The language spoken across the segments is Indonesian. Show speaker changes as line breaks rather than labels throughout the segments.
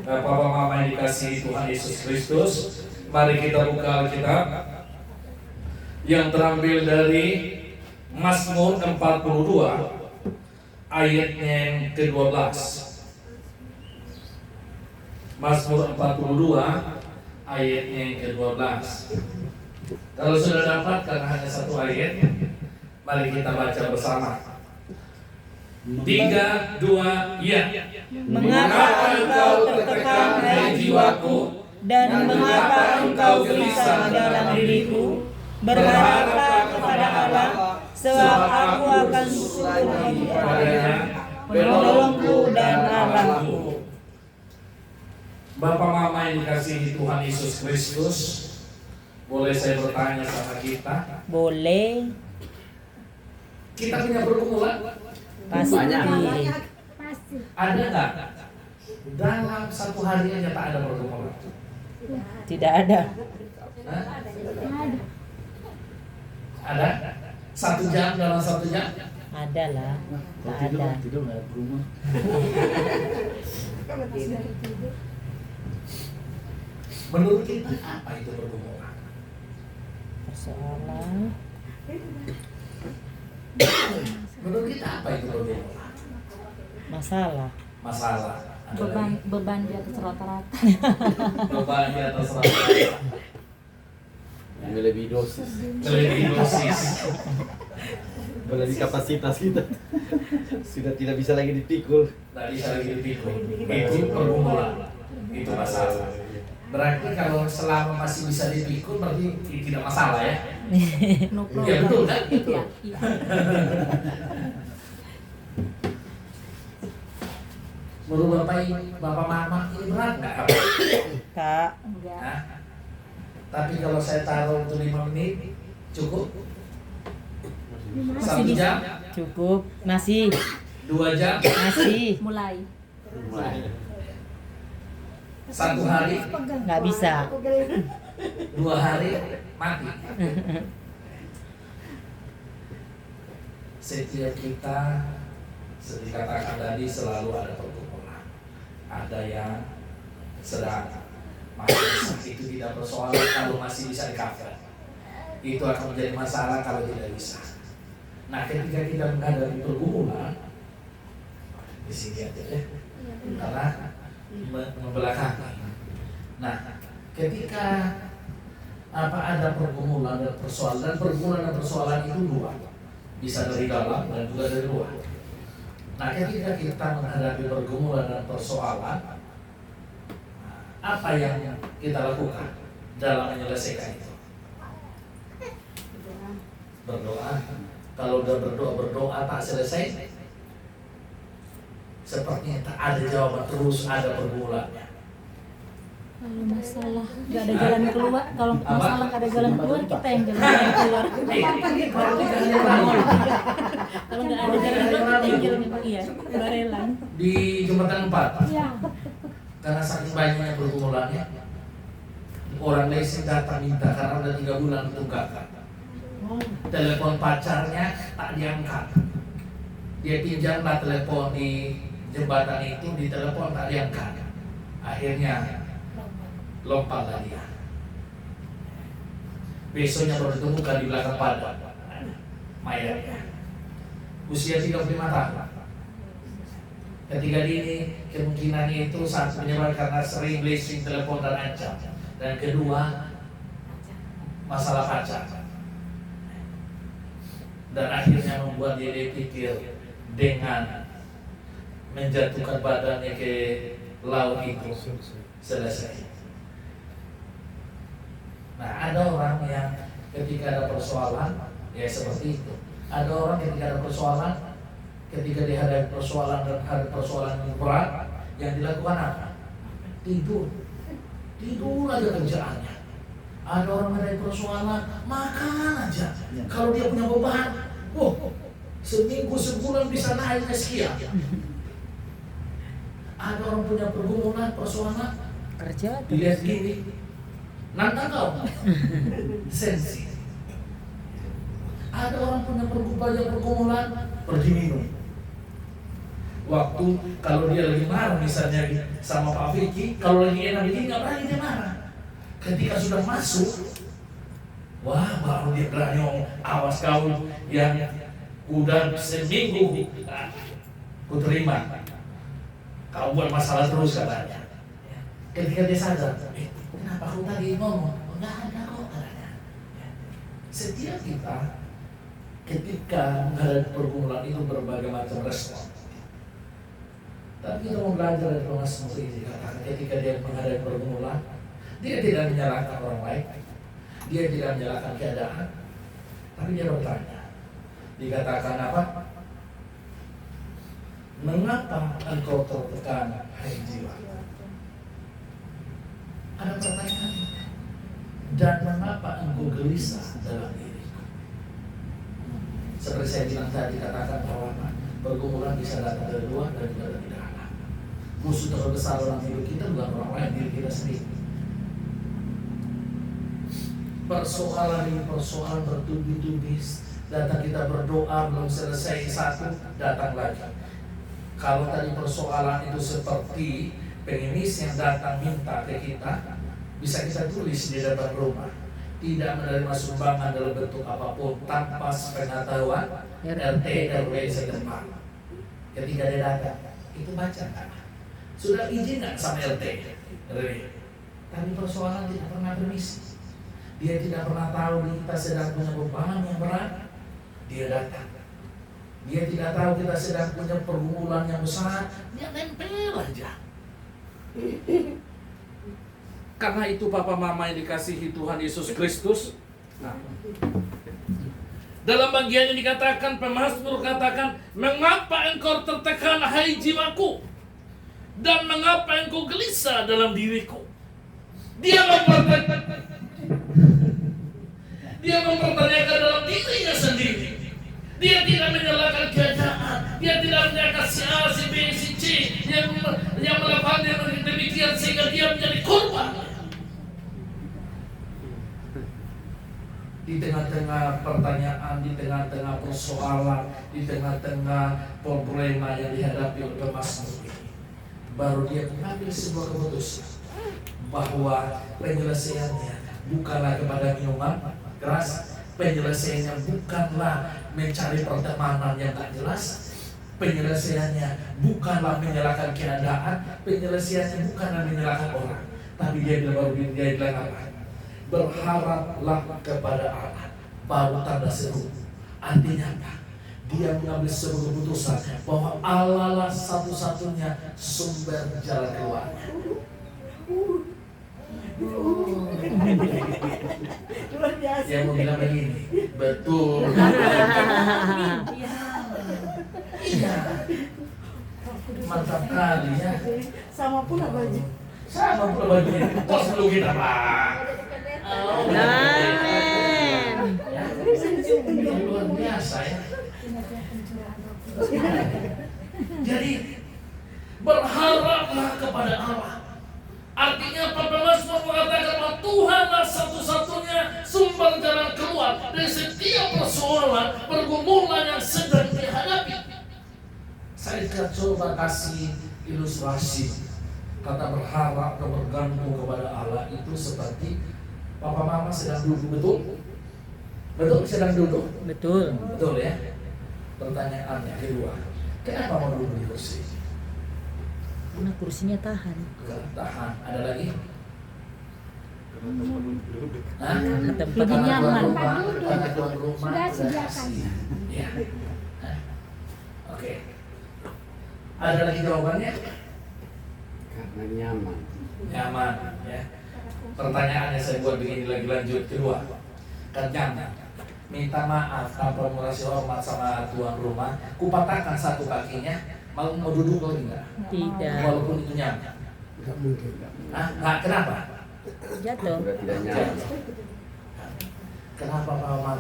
Bapak Mama yang dikasihi Tuhan Yesus Kristus, mari kita buka Alkitab yang terambil dari Mazmur 42 ayatnya yang ke-12. Mazmur 42 ayatnya yang ke-12. Kalau sudah dapat, karena hanya satu ayat, mari kita baca bersama. 3, 2, ya.
Mengapa engkau tertekan hai jiwaku, dan mengapa engkau gelisah dalam diriku? Berharaplah kepada Allah, sebab aku akan syukur kepadanya, penolongku dan Allahku.
Bapak Mama yang dikasihi Tuhan Yesus Kristus, boleh saya bertanya sama kita?
Boleh.
Kita punya pergumulan?
Pasti.
Ada nggak? Dalam satu hari aja tak ada pergumulan?
Tidak ada.
Hah? Ada? 1 jam dalam 1 jam?
Ada lah. Tak ada.
Tidur nggak ada rumah.
Menurut kita apa itu pergumulan?
Persoalan.
Menurut kita apa itu pergumulan?
Masalah.
Masalah.
Beban di atas rata-rata.
Beban di atas rata-rata.
Melebihi dosis.
Melebihi dosis.
Melebihi kapasitas kita. Sudah tidak bisa lagi dipikul.
Tidak bisa lagi dipikul. Itu pergumulan. Itu masalah. Berarti kalau selama masih bisa dipikul berarti tidak masalah ya?
No problem.
Ya betul kan?
Iya, iya.
Menurut Bapak Mama ini berat nggak?
Kak.
Enggak.
Hah? Tapi kalau saya taruh untuk 5 menit cukup? 1 jam?
Cukup. Masih.
2 jam?
Masih.
Mulai.
1 hari?
Nggak bisa.
2 hari? Mati. Setiap kita seperti katakan tadi selalu ada pergumulan. Ada yang sedang masih itu tidak persoalan kalau masih bisa di cover. Itu akan menjadi masalah kalau tidak bisa. Nah, ketika kita menghadapi pergumulan, di sini aja deh, karena membelakangi. Nah, ketika ada pergumulan dan persoalan itu 2, bisa dari dalam dan juga dari luar. Nah, ketika kita menghadapi pergumulan dan persoalan, apa yang kita lakukan dalam menyelesaikan itu? Berdoa. Kalau udah berdoa tak selesai, sepertinya tak ada jawaban, terus ada pergumulannya.
Kalau masalah nggak ada jalan keluar, kalau masalah nggak ada jalan keluar, kita yang jalan keluar. Kalau nggak ada jalan keluar, kita yang jalan keluar. Iya, barelan.
Di jembatan 4,
Iya.
karena saking banyaknya pergumulannya, orang leasing datang minta karena udah 3 bulan tunggakan. Telepon pacarnya tak diangkat. Dia pinjamlah telepon di jembatan itu, di telepon tak diangkat. Akhirnya lompatlah dia. Besoknya baru ditemukan di belakang padat mayatnya. Usia 35 tahun. Ketika dini kemungkinannya itu saat menyebar karena sering blessing telepon dan ancam. Dan kedua, masalah pacar. Dan akhirnya membuat dia berpikir dengan menjatuhkan badannya ke laut itu selesai. Nah, ada orang yang ketika ada persoalan, ya seperti itu. Ada orang ketika ada persoalan, ketika dihadapi persoalan dan ada persoalan yang berat, yang dilakukan apa? Tidur aja kerjaannya. Ada orang menghadapi persoalan, makan aja. Kalau dia punya beban, seminggu sebulan bisa naik ke sekian. Ada orang punya pergumulan, persoalan,
Kerja.
dilihat gini, nantang kau, sensi. Ada orang punya pergumulan, pergi minum. Waktu kalau dia lagi marah misalnya sama Pak Vicky, kalau lagi enak begini nggak berani dia marah. Ketika sudah masuk, wah baru dia berani ngomong, awas kau yang udah seminggu ku terima, kau buat masalah terus katanya. Ketika dia sadar, kenapa aku tadi ngomong? Enggak ada kok katanya. Setiap kita ketika menghadapi pergumulan itu berbagai macam respon. Tapi kita mau belajar dari Thomas Murphy, ketika dia menghadapi pergumulan, dia tidak menyalahkan orang lain, dia tidak menyalahkan keadaan, tapi dia bertanya. Dikatakan apa? Mengapa engkau tertekan, hai jiwa? Ada pertanyaan. Dan mengapa engkau gelisah dalam diriku? Seperti saya bilang tadi, katakan bahwa pergumulan bisa datang dari luar dan juga dari dalam. Musuh terbesar dalam hidup kita bukan orang lain, diri kita sendiri. Persoalan ini persoalan bertubi-tubi. Datang kita berdoa belum selesai satu, datang lagi. Kalau tadi persoalan itu seperti pengemis yang datang minta ke kita, bisa kita tulis di depan rumah. Tidak menerima sumbangan dalam bentuk apapun tanpa pengetahuan RT RW setempat. Ketika dia datang, itu baca kan? Sudah izin nggak sama RT RW? Tapi persoalan tidak pernah permisi. Dia tidak pernah tahu kita sedang punya beban yang berat. Dia datang. Dia tidak tahu kita sedang punya pergumulan yang besar. Dia nempel aja. Karena itu papa mama yang dikasihi Tuhan Yesus Kristus. Nah, dalam bagian ini dikatakan, pemazmur katakan, mengapa engkau tertekan hai jiwaku, dan mengapa engkau gelisah dalam diriku. Dia mempertanyakan dalam dirinya sendiri. Dia tidak menyalahkan keadaan. Dia tidak menyalahkan si A, si B, si C yang melakukan demikian sehingga dia menjadi korban. Di tengah-tengah pertanyaan, di tengah-tengah persoalan, di tengah-tengah problema yang dihadapi oleh pemazmur ini, baru dia mengambil sebuah keputusan bahwa penyelesaiannya bukanlah kepada minuman keras, penyelesaiannya bukanlah mencari pertemanan yang tak jelas, penyelesaiannya bukanlah menyalahkan keadaan, penyelesaiannya bukanlah menyalahkan orang, tapi dia bilang apa? Berharaplah kepada Allah. Baru tanda seru. Artinya apa? Dia mengambil sebuah keputusan bahwa Allah lah satu-satunya sumber jalan keluarnya.
Luar biasa.
Yang mau bilang begini, betul. Iya. Mantap kali ya.
Sama pula baju.
Sama pula bajunya. Tos dulu kita Pak.
Amin.
Ya, luar biasa ya. Jadi berharaplah kepada Allah. Artinya pemazmur mengatakan bahwa Tuhanlah satu-satunya sumber jalan keluar dari setiap persoalan, pergumulan yang sedang dihadapi. Saya coba kasih ilustrasi. Kata berharap dan bergantung kepada Allah itu seperti papa mama sedang duduk, betul? Betul sedang duduk?
Betul.
Betul ya. Pertanyaan yang kedua, kenapa mau duduk di kursi?
Karena kursinya tahan.
Tahan. Ada lagi? Hah?
Karena tempat
Jadi nyaman.
Karena tuan rumah
Sudah sediakan.
Ya. Oke. Ada lagi jawabannya?
Karena nyaman.
Nyaman ya. Pertanyaannya saya buat begini lagi, lanjut kedua. Kan nyaman. Minta maaf tanpa merasa hormat sama tuan rumah, kupatahkan satu kakinya, mau duduk lagi enggak?
tidak
Walaupun itu nyaman.
Tidak mungkin.
Nah, kenapa?
jatuh.
Sudah tidak nyaman.
Kenapa Pak Mama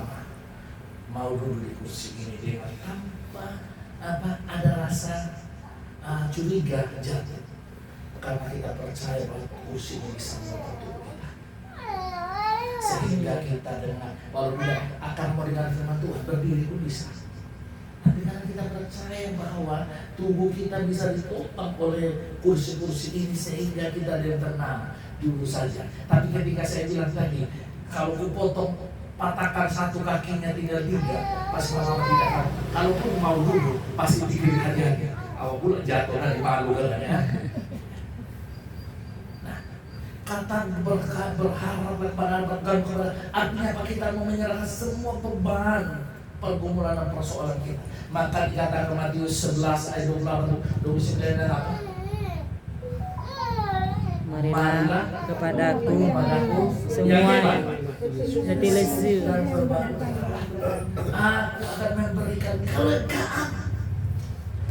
mau duduk di kursi ini dengan tanpa ada rasa curiga jatuh? Karena kita percaya bahwa kursi ini bisa membantu kita, sehingga kita dengan walaupun akan mau dengan firman Tuhan berdiri pun bisa. Tapi karena kita percaya bahwa tubuh kita bisa ditopang oleh kursi-kursi ini sehingga kita ada yang tenang dulu saja. Tapi ketika saya bilang tadi, kalau ku potong patahkan satu kakinya tinggal 3, pasti mama tidak tahu. Kalau pun mau duduk, pasti pikirin hati-hati. Awak pula jatuh nanti malu kan ya. Nah, kata berharap kepada artinya apa? Kita mau menyerahkan semua beban pergumulan dan persoalan kita. Maka dikatakan Matius 11 ayat 28-29 dan apa?
Marilah kepadaku semua letih lesu.
Aku akan memberikan kelegaan.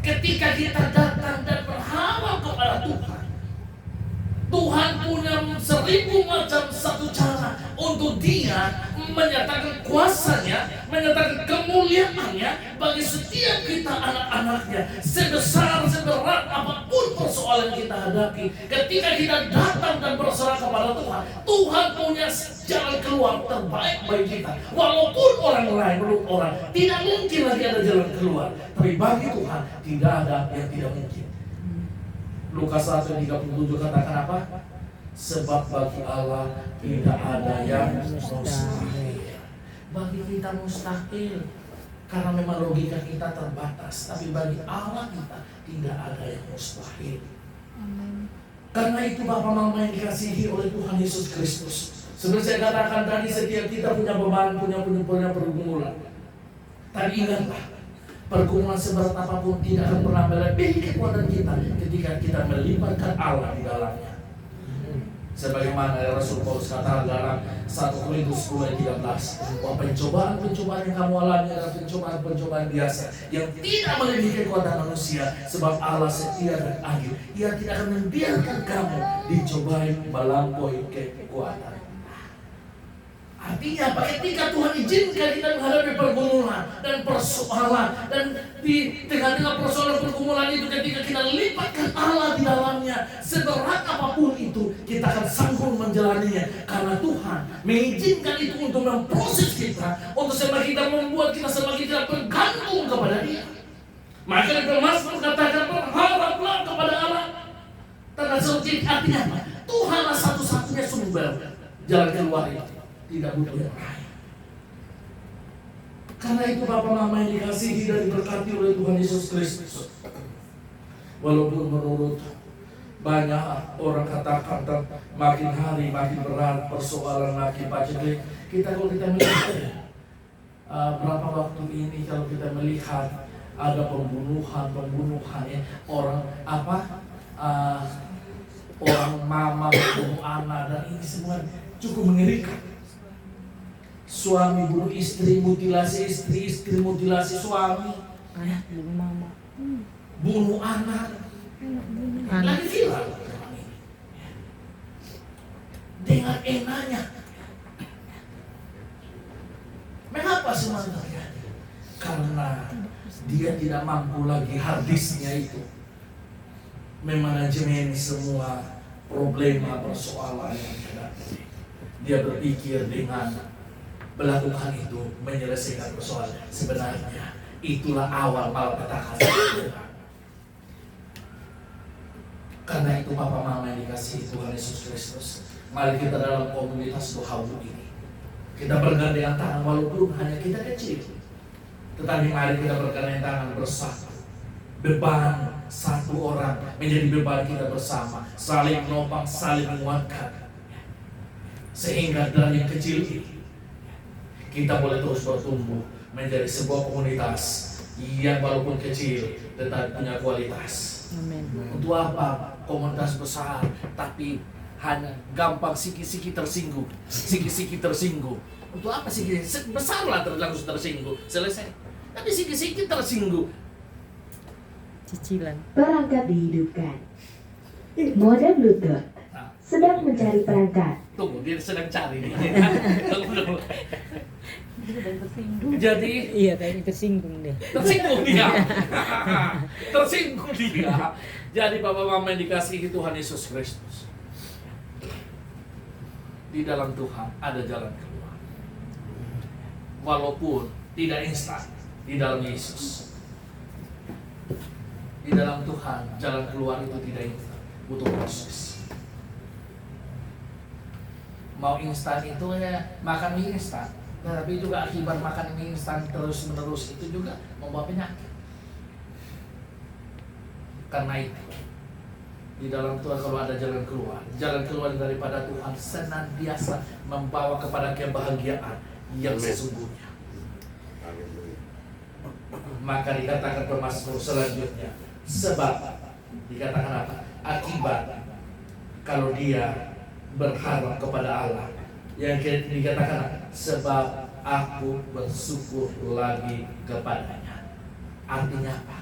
Ketika kita datang dan berharap kepada Tuhan, Tuhan punya 1000 macam satu cara untuk Dia menyatakan kuasanya, menyatakan kemuliaannya bagi setiap kita anak-anaknya. Sebesar, seberat apapun persoalan kita hadapi, ketika kita datang dan berserah kepada Tuhan, Tuhan punya jalan keluar terbaik bagi kita. Walaupun orang lain, menurut orang, tidak mungkin lagi ada jalan keluar, tapi bagi Tuhan tidak ada yang tidak mungkin. Lukas 1:37 katakan apa? Sebab bagi Allah tidak ada yang mustahil. Bagi kita mustahil, karena memang logika kita terbatas. Tapi bagi Allah kita tidak ada yang mustahil. Karena itu Bapak Mama yang dikasihi oleh Tuhan Yesus Kristus, seperti saya katakan tadi, setiap kita punya beban, punya pergumulan. Tapi ingatlah, pergumulan seberat apapun tidak akan pernah melebihi kekuatan kita ketika kita melibatkan Allah di dalamnya. Sebagaimana Rasul Paulus katakan dalam 1 Korintus 10:13, bahwa pencobaan-pencobaan yang kamu alami adalah pencobaan-pencobaan biasa yang tidak melebihi kekuatan manusia, sebab Allah setia dan adil. Ia tidak akan membiarkan kamu dicobai melampaui kekuatan. Artinya apa? Ketika Tuhan izinkan kita menghadapi pergumulan dan persoalan, dan di tengah-tengah persoalan pergumulan itu, ketika kita libatkan Allah di dalamnya, seberat apapun itu, kita akan sanggup menjalaninya. Karena Tuhan mengizinkan itu untuk memproses kita, untuk semakin kita membuat kita semakin tidak bergantung kepada Dia. Maka Mazmur katakan, berharaplah kepada Allah. Karena seperti artinya apa? Tuhanlah satu-satunya sumber jalan keluar itu. Tidak butuh yang lain. Karena itu Bapak Mama yang dikasihi dan diberkati oleh Tuhan Yesus Kristus, walaupun menurut banyak orang katakan makin hari makin berat, persoalan makin paceklik, kita kalau kita melihat berapa waktu ini, kalau kita melihat ada pembunuhan ya, orang orang mama membunuh anak, dan ini semua cukup mengerikan. Suami bunuh istri, mutilasi istri, istri mutilasi suami,
Anak bunuh mama.
bunuh anak. Lagi viral dengan enaknya. Mengapa semua terjadi? Karena dia tidak mampu lagi harddisknya itu memanajemen semua problema persoalan yang terjadi. Dia berpikir dengan melakukan itu menyelesaikan persoalan. Sebenarnya itulah awal malapetaka. Karena itu Papa Mama yang dikasihi Tuhan Yesus Kristus, mari kita dalam komunitas Dohawu ini, kita bergandengan tangan walaupun hanya kita kecil, tetapi mari kita bergandengan tangan bersatu. Beban satu orang menjadi beban kita bersama, saling menopang, saling menguatkan, sehingga dari yang kecil ini kita boleh terus bertumbuh menjadi sebuah komunitas yang walaupun kecil tetapi punya kualitas.
Amin.
Untuk apa komunitas besar tapi hanya gampang siki-siki tersinggung, siki-siki tersinggung? Untuk apa siki-siki besarlah langsung tersinggung, selesai. Tapi siki-siki tersinggung.
Cicilan.
Perangkat dihidupkan. Mode Bluetooth. Sedang mencari perangkat.
Tunggu, dia sedang cari nih.
Jadi iya kayaknya tersinggung deh.
Tersinggung dia. Tersinggung dia. Jadi Bapak Mama yang dikasihi Tuhan Yesus Kristus, di dalam Tuhan ada jalan keluar. Walaupun tidak instan di dalam Yesus, Di dalam Tuhan, jalan keluar itu tidak instan, butuh proses. Mau instan itu ya makan mie instan, tapi juga akibat makan mie instan terus menerus itu juga membawa penyakit. Karena itu di dalam Tuhan kalau ada jalan keluar daripada Tuhan senantiasa membawa kepada kebahagiaan yang sesungguhnya. Maka dikatakan Pemasmur selanjutnya, sebab dikatakan apa? Akibat kalau dia berharap kepada Allah. Yang dikatakan sebab aku bersyukur lagi kepadanya. Artinya apa?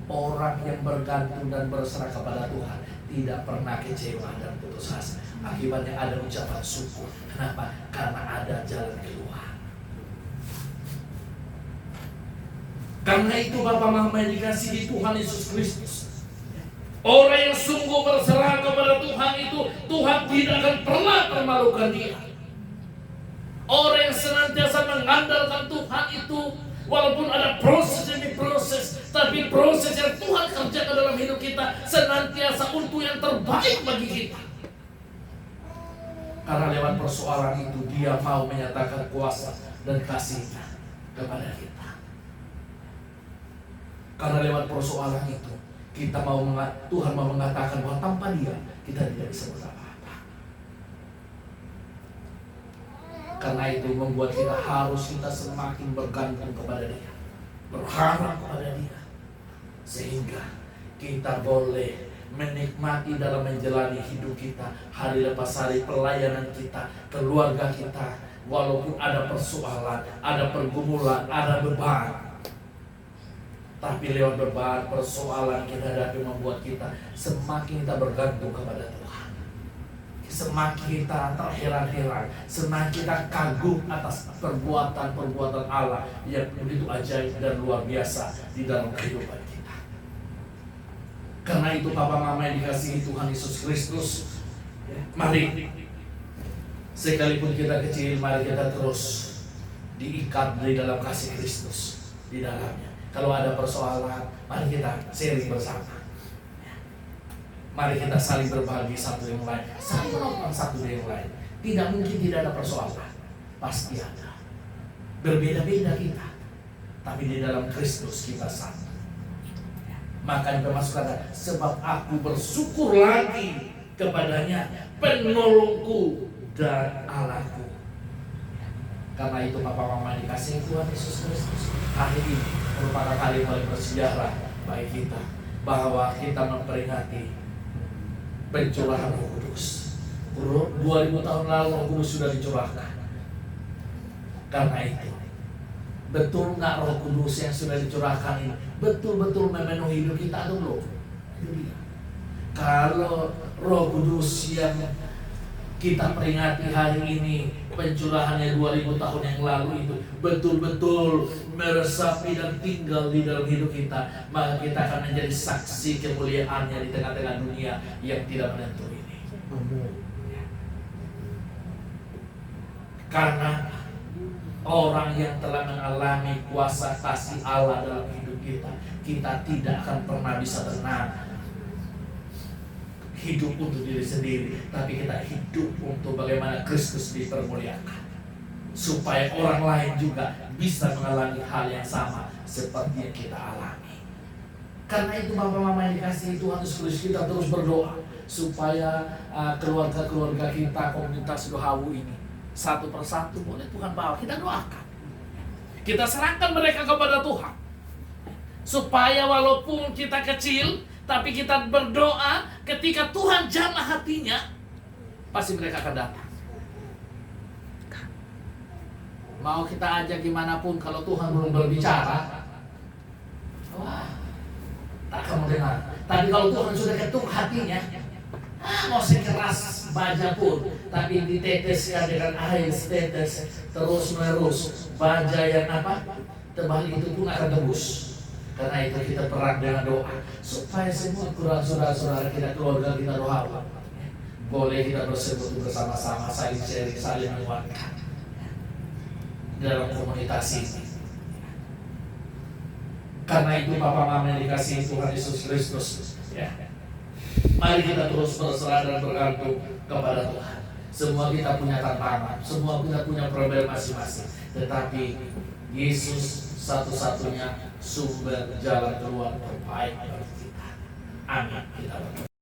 Orang yang bergantung dan berserah kepada Tuhan tidak pernah kecewa dan putus asa. Akibatnya ada ucapan syukur. Kenapa? Karena ada jalan keluar. Karena itu Bapak Mama yang dikasihi Tuhan Yesus Kristus, orang yang sungguh berserah kepada Tuhan itu, Tuhan tidak akan pernah permalukan dia. Orang yang senantiasa mengandalkan Tuhan itu, walaupun ada proses demi proses, tapi proses yang Tuhan kerjakan dalam hidup kita senantiasa untuk yang terbaik bagi kita. Karena lewat persoalan itu dia mau menyatakan kuasa dan kasih-Nya kepada kita. Karena lewat persoalan itu Tuhan mau mengatakan bahwa tanpa Dia kita tidak bisa berapa-apa. Karena itu membuat kita semakin bergantung kepada Dia, berharap kepada Dia, sehingga kita boleh menikmati dalam menjalani hidup kita hari lepas hari, pelayanan kita, keluarga kita, walaupun ada persoalan, ada pergumulan, ada beban. Tapi lewat beban, persoalan kita hadapi membuat kita semakin kita bergantung kepada Tuhan. Semakin kita terheran-heran, semakin kita kagum atas perbuatan-perbuatan Allah yang begitu ajaib dan luar biasa di dalam kehidupan kita. Karena itu Papa Mama yang dikasihi Tuhan Yesus Kristus, mari sekalipun kita kecil, mari kita terus diikat di dalam kasih Kristus di dalamnya. Kalau ada persoalan, mari kita sharing bersama. Mari kita saling berbagi satu yang lain, saling menopang satu yang lain. Tidak mungkin tidak ada persoalan, pasti ada. Berbeda-beda kita, tapi di dalam Kristus kita satu. Maka dimasukkan, sebab aku bersyukur lagi kepadanya, penolongku dan Allahku. Karena itu Bapak Mama dikasihi Tuhan Yesus Kristus, hari ini merupakan hari paling bersejarah bagi kita, bahwa kita memperingati pencurahan Roh Kudus. 2000 tahun lalu Roh Kudus sudah dicurahkan. Karena itu betul nggak Roh Kudus yang sudah dicurahkan ini betul-betul memenuhi hidup kita atau belum? Kalau Roh Kudus yang kita peringati hari ini, pencurahannya 2000 tahun yang lalu itu betul-betul meresapi dan tinggal di dalam hidup kita, maka kita akan menjadi saksi kemuliaannya di tengah-tengah dunia yang tidak menentu ini. Karena orang yang telah mengalami kuasa kasih Allah dalam hidup kita, kita tidak akan pernah bisa tenang hidup untuk diri sendiri, tapi kita hidup untuk bagaimana Kristus dipermuliakan, supaya orang lain juga bisa mengalami hal yang sama seperti yang kita alami. Karena itu Bapak Mama yang dikasihi Tuhan Yesus Kristus, kita terus berdoa supaya keluarga-keluarga kita, komunitas Dohawu ini satu persatu boleh Tuhan bawa, kita doakan, kita serahkan mereka kepada Tuhan, supaya walaupun kita kecil, tapi kita berdoa, ketika Tuhan jamah hatinya, pasti mereka akan datang. Mau kita ajak gimana pun, kalau Tuhan belum berbicara, wah, tak akan mendengar. Tapi kalau Tuhan sudah ketuk hatinya, mau sekeras baja pun, tapi diteteskan dengan air setetes terus menerus, baja yang tebal itu pun akan tembus. Karena itu kita perang dengan doa, supaya semua saudara-saudara kita, keluarga kita Dohawu boleh kita bersekutu bersama-sama, saling sharing, saling menguatkan dalam komunitas ini. Karena itu Bapak Mama yang dikasihi Tuhan Yesus Kristus, ya. Mari kita terus berserah dan bergantung kepada Tuhan. Semua kita punya tantangan, semua kita punya problem masing-masing. Tetapi Yesus satu-satunya sumber jalan keluar terbaik bagi kita. Amin. Kita berdoa.